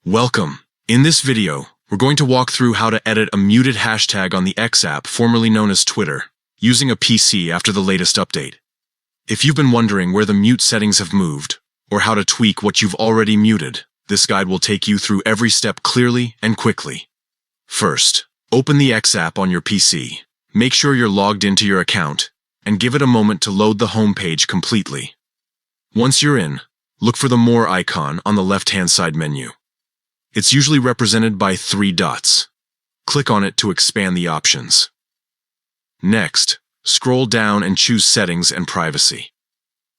Welcome. In this video, we're going to walk through how to edit a muted hashtag on the X app, formerly known as Twitter, using a PC after the latest update. If you've been wondering where the mute settings have moved, or how to tweak what you've already muted, this guide will take you through every step clearly and quickly. First, open the X app on your PC. Make sure you're logged into your account, and give it a moment to load the home page completely. Once you're in, look for the More icon on the left-hand side menu. It's usually represented by 3 dots. Click on it to expand the options. Next, scroll down and choose Settings and Privacy.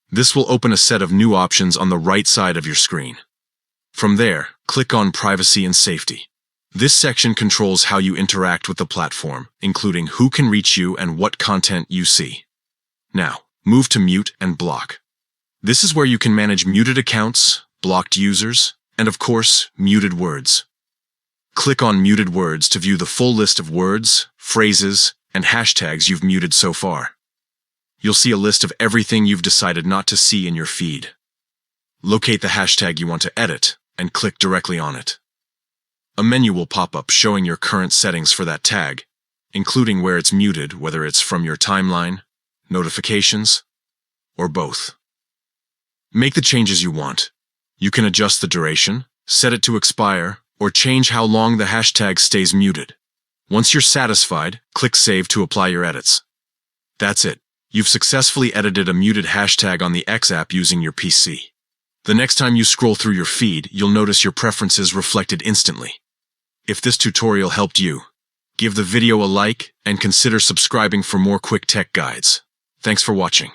This will open a set of new options on the right side of your screen. From there, click on Privacy and Safety. This section controls how you interact with the platform, including who can reach you and what content you see. Now, move to Mute and Block. This is where you can manage muted accounts, blocked users, and of course, muted words. Click on Muted Words to view the full list of words, phrases, and hashtags you've muted so far. You'll see a list of everything you've decided not to see in your feed. Locate the hashtag you want to edit and click directly on it. A menu will pop up showing your current settings for that tag, including where it's muted, whether it's from your timeline, notifications, or both. Make the changes you want. You can adjust the duration, set it to expire, or change how long the hashtag stays muted. Once you're satisfied, click Save to apply your edits. That's it. You've successfully edited a muted hashtag on the X app using your PC. The next time you scroll through your feed, you'll notice your preferences reflected instantly. If this tutorial helped you, give the video a like and consider subscribing for more quick tech guides. Thanks for watching.